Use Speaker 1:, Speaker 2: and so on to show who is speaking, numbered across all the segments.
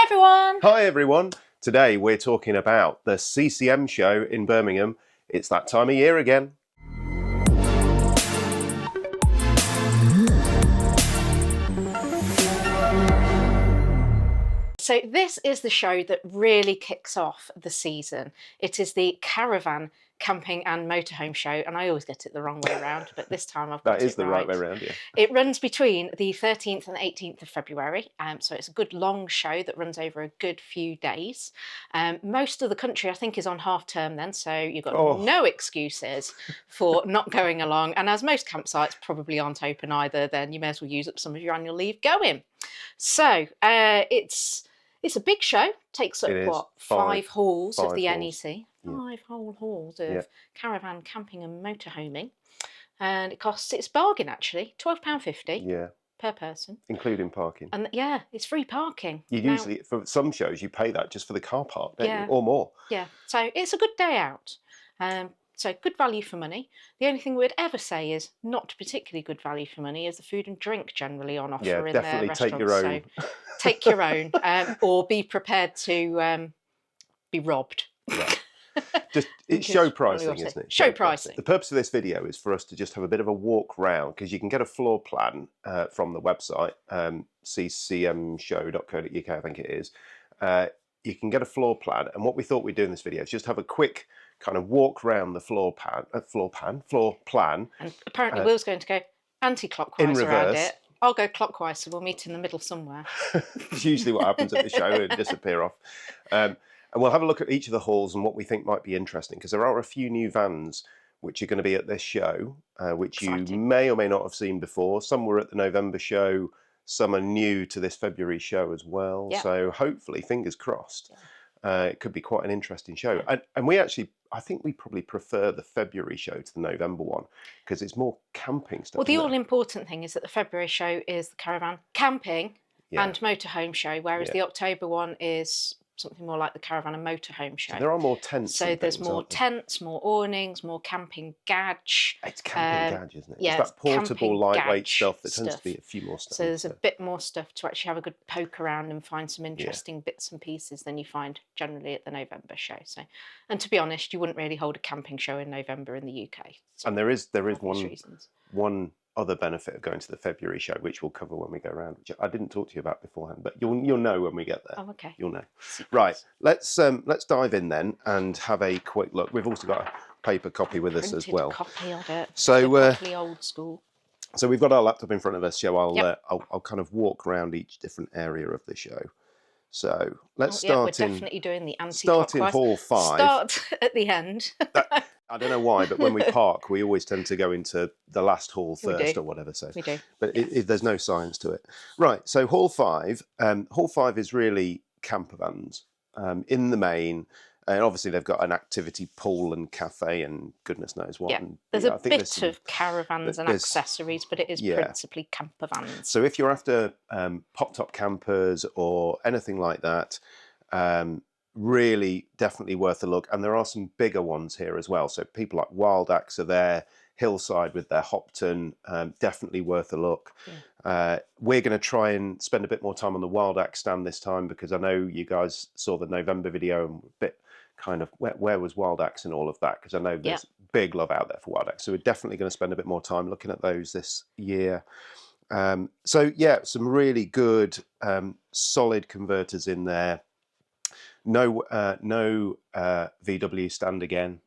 Speaker 1: everyone!
Speaker 2: Hi everyone! Today we're talking about the CCM show in Birmingham. It's that time of year again.
Speaker 1: So this is the show that really kicks off the season. It is the Caravan Camping and Motorhome show, and I always get it the wrong way around, but this time I've got it right.
Speaker 2: That is the right way around, yeah.
Speaker 1: It runs between the 13th and 18th of February, so it's a good long show that runs over a good few days. Most of the country, I think, is on half term then, so you've got no excuses for not going along, and as most campsites probably aren't open either, then you may as well use up some of your annual leave going. So it's a big show, takes up, what, five halls of the NEC. Five whole halls of caravan, camping and motorhoming. And it costs, it's bargain actually, £12.50 per person.
Speaker 2: Including parking.
Speaker 1: And yeah, it's free parking.
Speaker 2: You usually, for some shows, you pay that just for the car park, don't you? Or more.
Speaker 1: Yeah, so it's a good day out. So good value for money. The only thing we'd ever say is not particularly good value for money is the food and drink generally on offer in their restaurants.
Speaker 2: Take your own.
Speaker 1: So take your own, or be prepared to be robbed.
Speaker 2: Yeah. It's show pricing, isn't it?
Speaker 1: Show pricing.
Speaker 2: The purpose of this video is for us to just have a bit of a walk round, because you can get a floor plan from the website, ccmshow.co.uk, I think it is. You can get a floor plan, and what we thought we'd do in this video is just have a quick kind of walk round the floor plan.
Speaker 1: And apparently Will's going to go anti-clockwise around it. I'll go clockwise, so we'll meet in the middle somewhere.
Speaker 2: It's usually what happens at the show, and disappear off. And we'll have a look at each of the halls and what we think might be interesting, because there are a few new vans which are going to be at this show, which you may or may not have seen before. Some were at the November show, some are new to this February show as well. Yeah. So hopefully, fingers crossed, it could be quite an interesting show. And we actually, I think we probably prefer the February show to the November one, because it's more camping stuff.
Speaker 1: Well, the all-important thing is that the February show is the caravan, camping and motorhome show, whereas the October one is something more like the caravan and motorhome show.
Speaker 2: So there are more tents.
Speaker 1: So there's more tents, more awnings, more camping gadge.
Speaker 2: It's camping gadge, isn't it?
Speaker 1: Yeah,
Speaker 2: it's that portable, lightweight stuff that tends to be a few more stuff.
Speaker 1: So there's a bit more stuff to actually have a good poke around and find some interesting bits and pieces than you find generally at the November show. So, and to be honest, you wouldn't really hold a camping show in November in the UK. So
Speaker 2: and there is one other benefit of going to the February show, which we'll cover when we go around, which I didn't talk to you about beforehand, but you'll know when we get there.
Speaker 1: Oh, okay.
Speaker 2: You'll know. Right, let's dive in then and have a quick look. We've also got a paper copy with us as well.
Speaker 1: Copy of it.
Speaker 2: So
Speaker 1: properly old school.
Speaker 2: So we've got our laptop in front of us, so I'll kind of walk around each different area of the show. So let's start
Speaker 1: we're definitely doing the anti-clockwise.
Speaker 2: Start in hall 5.
Speaker 1: Start at the end.
Speaker 2: I don't know why, but when we park, we always tend to go into the last hall first or whatever. So
Speaker 1: we do.
Speaker 2: But there's no science to it. Right, so hall 5. Hall 5 is really campervans in the main. And obviously they've got an activity pool and cafe and goodness knows what.
Speaker 1: Yeah,
Speaker 2: and,
Speaker 1: there's a bit of caravans and accessories, but it is principally campervans.
Speaker 2: So if you're after pop-top campers or anything like that, really definitely worth a look. And there are some bigger ones here as well. So people like Wild Axe are there, Hillside with their Hopton, definitely worth a look. Yeah. We're going to try and spend a bit more time on the Wild Axe stand this time, because I know you guys saw the November video and a bit kind of where was Wild Axe and all of that, because I know there's big love out there for Wild Axe. So we're definitely going to spend a bit more time looking at those this year. So yeah, some really good solid converters in there. No VW stand again,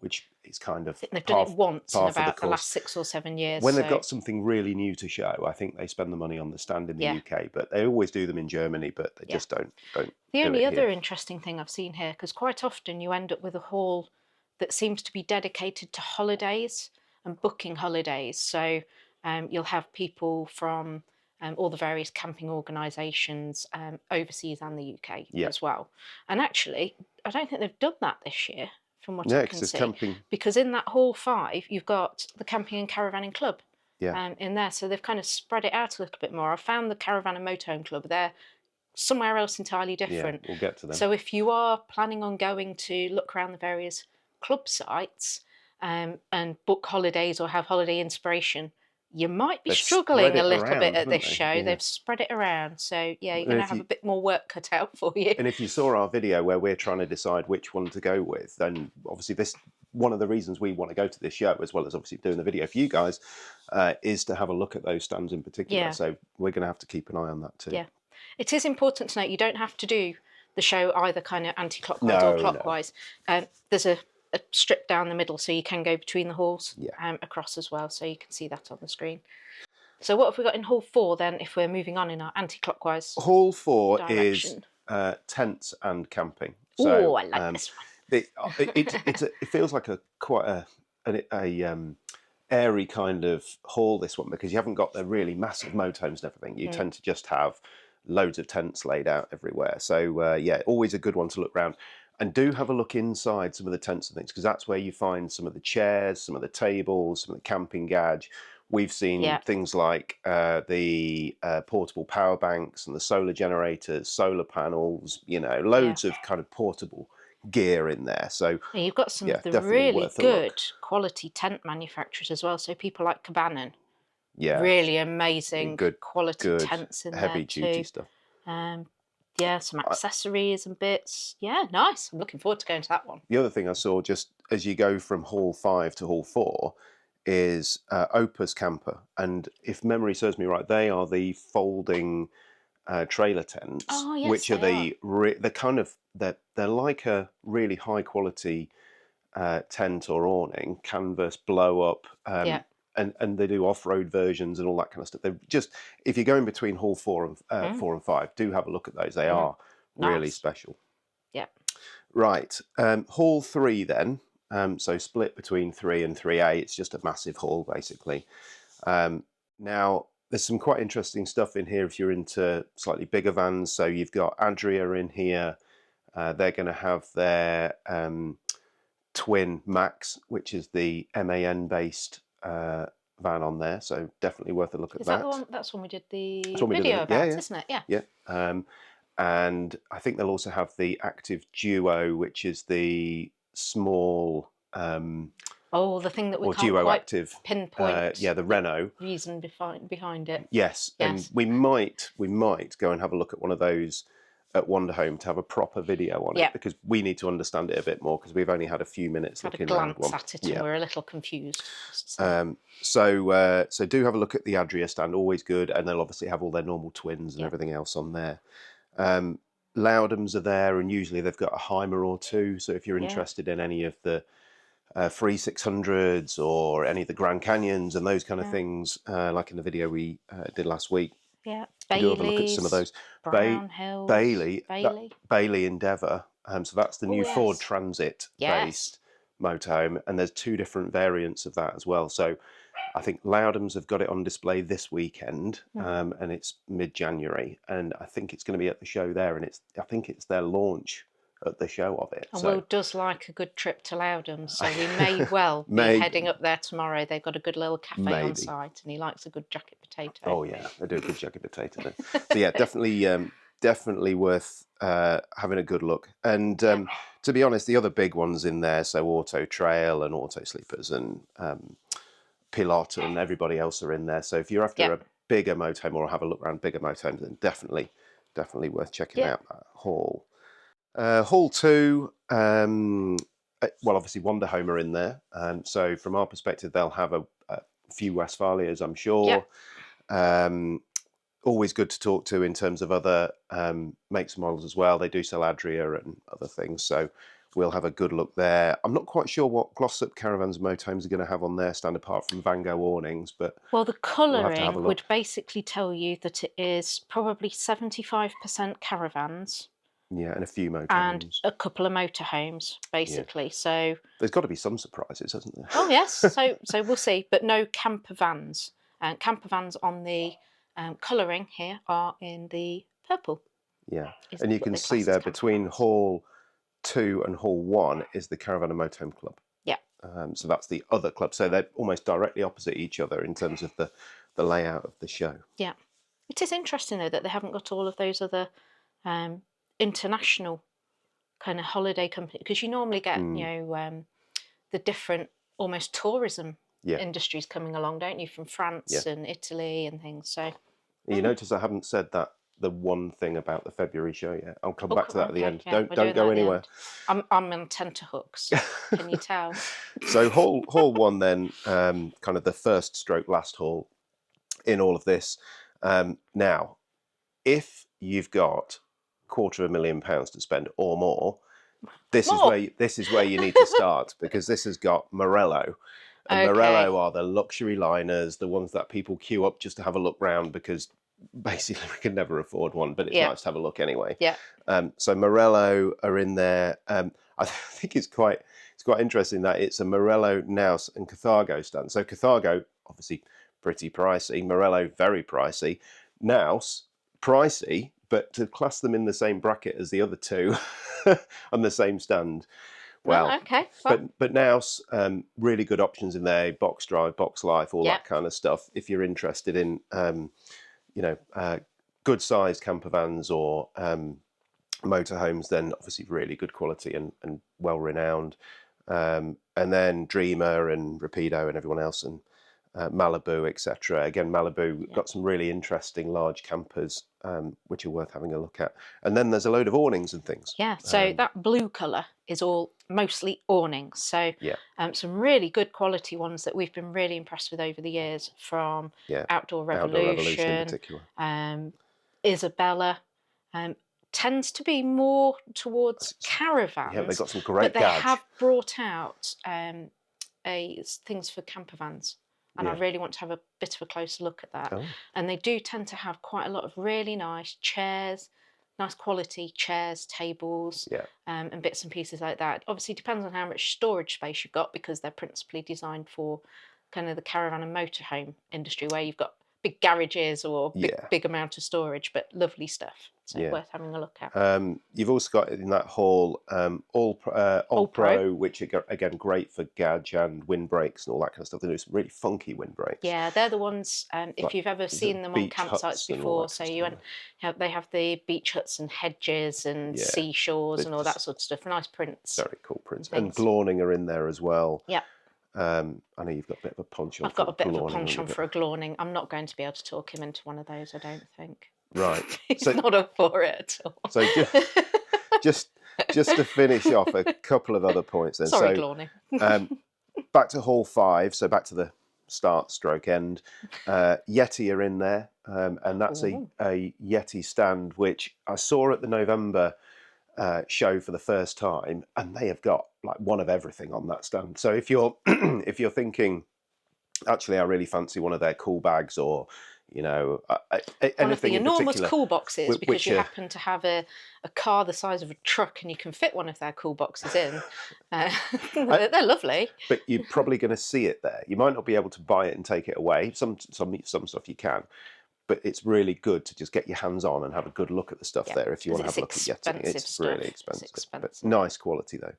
Speaker 2: which is kind of
Speaker 1: they've done it once in about the last 6 or 7 years.
Speaker 2: When they've got something really new to show, I think they spend the money on the stand in the UK, but they always do them in Germany, but they just don't.
Speaker 1: The only other interesting thing I've seen here, because quite often you end up with a hall that seems to be dedicated to holidays and booking holidays. So you'll have people from all the various camping organisations overseas and the UK as well. And actually, I don't think they've done that this year, from what I can see. Because in that hall 5, you've got the Camping and Caravanning Club in there. So they've kind of spread it out a little bit more. I found the Caravan and Motorhome Club. They're somewhere else entirely different.
Speaker 2: Yeah, we'll get to them.
Speaker 1: So if you are planning on going to look around the various club sites and book holidays or have holiday inspiration, you might be
Speaker 2: They've
Speaker 1: struggling
Speaker 2: spread
Speaker 1: a
Speaker 2: it
Speaker 1: little bit
Speaker 2: around,
Speaker 1: at
Speaker 2: haven't
Speaker 1: this
Speaker 2: they?
Speaker 1: show.
Speaker 2: Yeah.
Speaker 1: They've spread it around. So, yeah, you're
Speaker 2: And
Speaker 1: going to
Speaker 2: if
Speaker 1: have
Speaker 2: you,
Speaker 1: a bit more work cut out for you.
Speaker 2: and if you saw our video where we're trying to decide which one to go with, then obviously this, one of the reasons we want to go to this show, as well as obviously doing the video for you guys, is to have a look at those stands in particular.
Speaker 1: Yeah.
Speaker 2: So we're going to have to keep an eye on that too.
Speaker 1: Yeah. It is important to note you don't have to do the show either kind of anti-clockwise or clockwise. There's a strip down the middle, so you can go between the halls across as well, so you can see that on the screen. So what have we got in Hall 4 then, if we're moving on in our anti-clockwise
Speaker 2: Hall 4
Speaker 1: direction?
Speaker 2: is tents and camping.
Speaker 1: So, oh, I like this one.
Speaker 2: It feels like quite a airy kind of hall, this one, because you haven't got the really massive motorhomes and everything. You tend to just have loads of tents laid out everywhere. So yeah, always a good one to look around. And do have a look inside some of the tents and things, because that's where you find some of the chairs, some of the tables, some of the camping gadge. We've seen things like the portable power banks and the solar generators, solar panels, you know, loads of kind of portable gear in there. So
Speaker 1: you've got some of the really good quality tent manufacturers as well. So people like Caravan, really amazing good quality tents in there too.
Speaker 2: Heavy duty stuff.
Speaker 1: Yeah, some accessories and bits. Yeah, nice. I'm looking forward to going to that one.
Speaker 2: The other thing I saw just as you go from Hall 5 to Hall 4 is Opus Camper. And if memory serves me right, they are the folding trailer tents, which are they're kind of, they're like a really high quality tent or awning, canvas, blow up. And they do off-road versions and all that kind of stuff. They're just, if you're going between Hall 4 and 5, do have a look at those. They are really special.
Speaker 1: Yeah.
Speaker 2: Right. Hall 3 then. So split between 3 and 3A. It's just a massive hall, basically. Now, there's some quite interesting stuff in here if you're into slightly bigger vans. So you've got Adria in here. They're going to have their Twin Max, which is the MAN-based van on there, so definitely worth a look at that.
Speaker 1: Is that the one? That's when we did the video about, isn't it?
Speaker 2: Yeah. And I think they'll also have the Active Duo, which is the small
Speaker 1: the thing that we can't
Speaker 2: Duo
Speaker 1: quite
Speaker 2: Active
Speaker 1: pinpoint.
Speaker 2: The Renault
Speaker 1: reason behind it.
Speaker 2: Yes, and we might go and have a look at one of those at Motorhome to have a proper video on it, because we need to understand it a bit more, because we've only had a few minutes looking around one.
Speaker 1: At it and we're a little confused.
Speaker 2: So do have a look at the Adria stand, always good, and they'll obviously have all their normal twins and everything else on there. Loudhams are there, and usually they've got a Heimer or two, so if you're interested in any of the free 600s or any of the Grand Canyons and those kind of things, like in the video we did last week, do have a look at some of those. Bailey Endeavour. So that's the new Ford Transit based motorhome, and there's 2 different variants of that as well. So I think Loudhams have got it on display this weekend, and it's mid-January, and I think it's going to be at the show there, and I think it's their launch at the show of it.
Speaker 1: And Will does like a good trip to Loudhams, so we may well be heading up there tomorrow. They've got a good little cafe on site, and he likes a good jacket potato.
Speaker 2: Oh yeah, they do a good jacket potato. So yeah, definitely worth having a good look. And to be honest, the other big ones in there, so Auto Trail and Auto Sleepers and Pilot and everybody else are in there. So if you're after a bigger motorhome or have a look around bigger motorhomes, then definitely worth checking out that hall. Hall 2, well, obviously Motorhome are in there. So from our perspective, they'll have a few Westphalias, I'm sure. Always good to talk to in terms of other makes and models as well. They do sell Adria and other things, so we'll have a good look there. I'm not quite sure what Glossop Caravans and motorhomes are going to have on their stand apart from Van Gogh awnings, but
Speaker 1: well, the colouring would basically tell you that it is probably 75% Caravans.
Speaker 2: Yeah, and a few motorhomes.
Speaker 1: And a couple of motorhomes, basically. So
Speaker 2: there's got to be some surprises, hasn't there?
Speaker 1: Oh yes, so we'll see, but no Campervans. And Campervans on the colouring here are in the purple.
Speaker 2: Yeah, and you can see there between Hall 2 and Hall 1 is the Caravan and Motorhome Club.
Speaker 1: Yeah.
Speaker 2: So that's the other club. So they're almost directly opposite each other in terms of the layout of the show. Yeah.
Speaker 1: It is interesting though that they haven't got all of those other international kind of holiday companies, because you normally get the different almost tourism industries coming along, don't you, from France and Italy and things. So
Speaker 2: you notice I haven't said that the one thing about the February show yet. I'll come back to that at the end.
Speaker 1: Yeah,
Speaker 2: don't go anywhere.
Speaker 1: I'm on tenterhooks. Can you tell?
Speaker 2: So hall one then, kind of the first stroke last hall in all of this. Now, if you've got £250,000 to spend or more, this is where you need to start, because this has got Morello. And Morello are the luxury liners, the ones that people queue up just to have a look round, because basically we can never afford one, but it's nice to have a look anyway.
Speaker 1: Yeah.
Speaker 2: So Morello are in there. I think it's quite interesting that it's a Morello, Naus and Carthago stand. So Carthago, obviously pretty pricey. Morello, very pricey. Naus, pricey, but to class them in the same bracket as the other two on the same stand. Well, but Naus, really good options in there, box drive, box life, all that kind of stuff. If you're interested in, good sized camper vans or motorhomes, then obviously really good quality and well renowned. And then Dreamer and Rapido and everyone else, and Malibu, etc. Again, Malibu got some really interesting large campers, which are worth having a look at. And then there's a load of awnings and things.
Speaker 1: Yeah, so that blue colour is all mostly awnings. So some really good quality ones that we've been really impressed with over the years, from Outdoor Revolution
Speaker 2: in particular.
Speaker 1: Isabella. Tends to be more towards caravans.
Speaker 2: Yeah, they've got some great
Speaker 1: but they have brought out things for camper vans. And I really want to have a bit of a closer look at that. Oh. And they do tend to have quite a lot of really nice chairs, nice quality chairs, tables, and bits and pieces like that. Obviously, it depends on how much storage space you've got, because they're principally designed for kind of the caravan and motorhome industry, where you've got big garages or big amount of storage, but lovely stuff. So worth having a look at.
Speaker 2: You've also got in that hall All Pro, which are again great for gauge and windbreaks and all that kind of stuff. They do some really funky windbreaks.
Speaker 1: Yeah, they're the ones. If you've ever seen them on campsites before, so they have the beach huts and hedges and seashores and all that sort of stuff. Nice prints.
Speaker 2: Very cool prints. And Glauning are in there as well.
Speaker 1: Yeah.
Speaker 2: I know you've got a bit of a penchant.
Speaker 1: I've got a bit of a penchant for a Glauning. I'm not going to be able to talk him into one of those, I don't think.
Speaker 2: Right.
Speaker 1: He's not up for it at all.
Speaker 2: So just to finish off, a couple of other points then.
Speaker 1: Sorry, Glauning.
Speaker 2: Back to hall 5, so back to the start stroke end. Yeti are in there, and that's a Yeti stand, which I saw at the November show for the first time, and they have got like one of everything on that stand. So if you're thinking, actually, I really fancy one of their cool bags, or anything
Speaker 1: one of the enormous
Speaker 2: particular,
Speaker 1: cool boxes, because you happen to have a car the size of a truck and you can fit one of their cool boxes in. They're lovely.
Speaker 2: But you're probably going to see it there. You might not be able to buy it and take it away. Some stuff you can. But it's really good to just get your hands on and have a good look at the stuff there if you want to have a look at Yeti. It's really expensive. But nice quality though.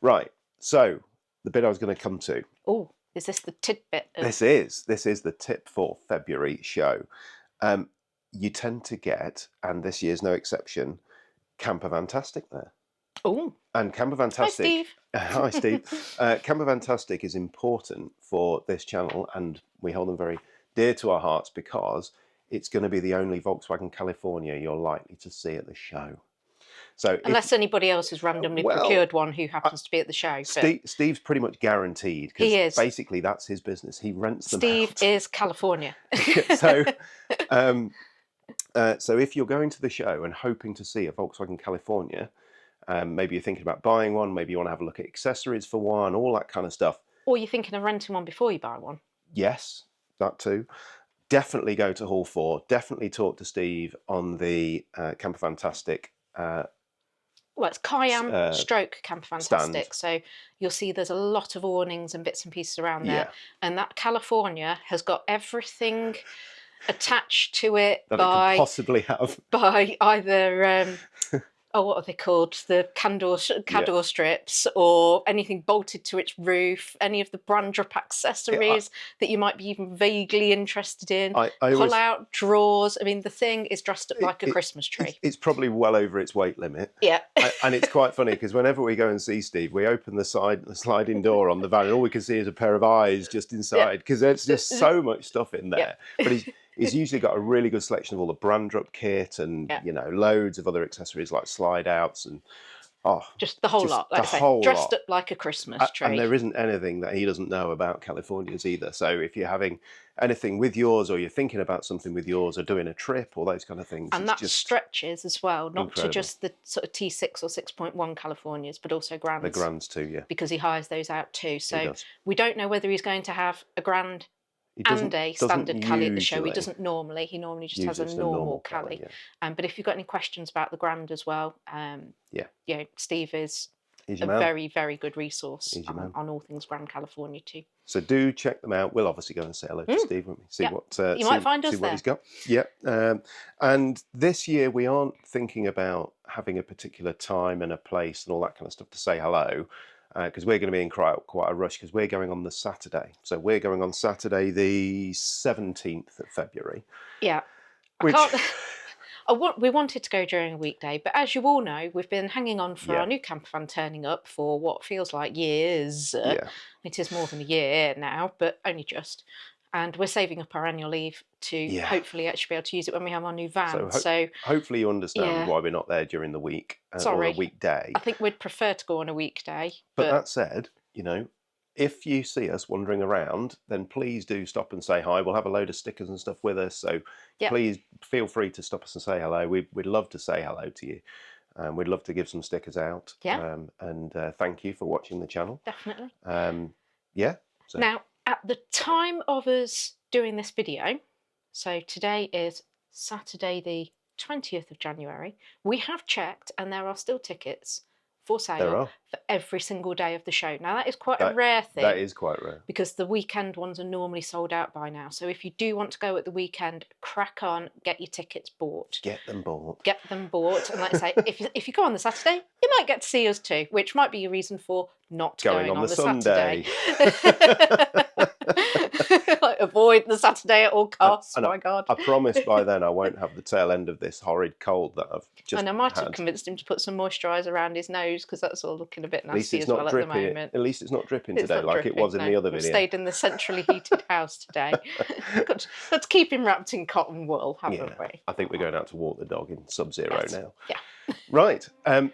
Speaker 2: Right, so the bit I was going to come to.
Speaker 1: Oh, is this the tidbit?
Speaker 2: This is the tip for February show. You tend to get, and this year's no exception, Campervantastic there.
Speaker 1: Oh.
Speaker 2: And Campervantastic.
Speaker 1: Hi, Steve.
Speaker 2: Hi, Steve. Campervantastic is important for this channel, and we hold them very dear to our hearts, because it's going to be the only Volkswagen California you're likely to see at the show. So
Speaker 1: unless anybody else has randomly procured one who happens to be at the show.
Speaker 2: Steve's pretty much guaranteed, because basically that's his business. He rents them
Speaker 1: Steve
Speaker 2: out.
Speaker 1: is California.
Speaker 2: So if you're going to the show and hoping to see a Volkswagen California, maybe you're thinking about buying one, maybe you want to have a look at accessories for one, all that kind of stuff.
Speaker 1: Or you're thinking of renting one before you buy one.
Speaker 2: Yes, that too. Definitely go to Hall 4. Definitely talk to Steve on the Campervantastic.
Speaker 1: Well, it's Cayam stroke Campervantastic. So you'll see there's a lot of awnings and bits and pieces around there. Yeah. And that California has got everything attached to it
Speaker 2: that it could possibly have.
Speaker 1: By either oh, what are they called? The cador strips, or anything bolted to its roof, any of the brand drop accessories that you might be even vaguely interested in. Pull-out drawers. I mean, the thing is dressed up like a Christmas tree.
Speaker 2: It's probably well over its weight limit.
Speaker 1: Yeah.
Speaker 2: And it's quite funny because whenever we go and see Steve, we open the sliding door on the van and all we can see is a pair of eyes just inside because there's just so much stuff in there. But he's usually got a really good selection of all the brand drop kit and, you know, loads of other accessories like slide outs and
Speaker 1: just the whole lot. Like I say, dressed up like a Christmas tree.
Speaker 2: And there isn't anything that he doesn't know about Californias either. So if you're having anything with yours, or you're thinking about something with yours, or doing a trip, or those kind of things,
Speaker 1: and that stretches as well, not to just the sort of T6 or 6.1 Californias, but also Grands.
Speaker 2: The Grands too, yeah.
Speaker 1: Because he hires those out too. So we don't know whether he's going to have a Grand and a standard Cali at the show. He doesn't normally. He normally just has a normal Cali. But if you've got any questions about the Grand as well, you know, Steve is a very, very good resource on all things Grand California too.
Speaker 2: So do check them out. We'll obviously go and say hello to Steve, won't we? See what
Speaker 1: you might find us there.
Speaker 2: What he's got. Yeah. And this year we aren't thinking about having a particular time and a place and all that kind of stuff to say hello. Because we're going to be in quite a rush because we're going on the Saturday. So we're going on Saturday the 17th of February.
Speaker 1: Yeah. We wanted to go during a weekday, but as you all know, we've been hanging on for our new campervan turning up for what feels like years. It is more than a year now, but only just. And we're saving up our annual leave to hopefully actually be able to use it when we have our new van. So
Speaker 2: hopefully you understand why we're not there during the week or a weekday.
Speaker 1: I think we'd prefer to go on a weekday.
Speaker 2: But that said, you know, if you see us wandering around, then please do stop and say hi. We'll have a load of stickers and stuff with us. So please feel free to stop us and say hello. We'd love to say hello to you. We'd love to give some stickers out. And thank you for watching the channel.
Speaker 1: Definitely.
Speaker 2: So.
Speaker 1: Now, at the time of us doing this video, so today is Saturday the 20th of January, we have checked and there are still tickets for sale for every single day of the show. Now that is quite a rare thing.
Speaker 2: That is quite rare.
Speaker 1: Because the weekend ones are normally sold out by now. So if you do want to go at the weekend, crack on, get your tickets bought.
Speaker 2: Get them bought.
Speaker 1: Get them bought. And like I say, if you go on the Saturday, you might get to see us too, which might be a reason for not going on the
Speaker 2: Sunday.
Speaker 1: Saturday. Like, avoid the Saturday at all costs.
Speaker 2: And
Speaker 1: my God.
Speaker 2: I promise by then I won't have the tail end of this horrid cold that I've just
Speaker 1: And I might have convinced him to put some moisturiser around his nose because that's all looking a bit nasty as well at the moment.
Speaker 2: At least it's not dripping today like it was in the other video.
Speaker 1: Stayed in the centrally heated house today. Let's keep him wrapped in cotton wool, haven't we?
Speaker 2: I think we're going out to walk the dog in sub-zero now.
Speaker 1: Yeah.
Speaker 2: Right,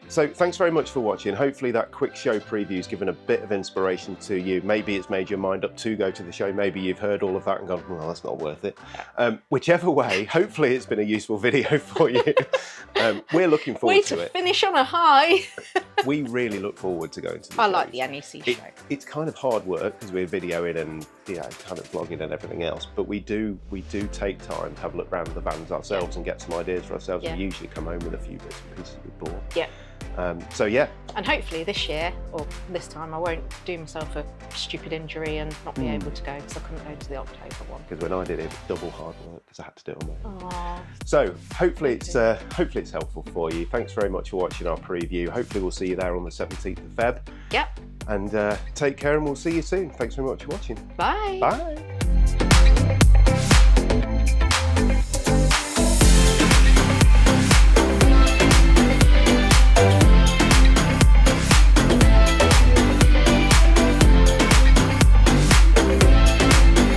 Speaker 2: so thanks very much for watching. Hopefully that quick show preview has given a bit of inspiration to you. Maybe it's made your mind up to go to the show. Maybe you've heard all of that and gone, well, that's not worth it. Whichever way, hopefully it's been a useful video for you. We're looking forward to it.
Speaker 1: Finish on a high.
Speaker 2: We really look forward to going to the show.
Speaker 1: I like the NEC show.
Speaker 2: It's kind of hard work because we're videoing and kind of vlogging and everything else, but we do take time to have a look around the vans ourselves and get some ideas for ourselves. And we usually come home with a few bits and pieces we bought. And
Speaker 1: hopefully this year or this time I won't do myself a stupid injury and not be able to go because I couldn't go to the October one.
Speaker 2: Because when I did it was double hard work because I had to do it on my own. So hopefully it's helpful for you. Thanks very much for watching our preview. Hopefully we'll see you there on the 17th of Feb.
Speaker 1: Yep.
Speaker 2: And take care and we'll see you soon. Thanks very much for watching.
Speaker 1: Bye.
Speaker 2: Bye.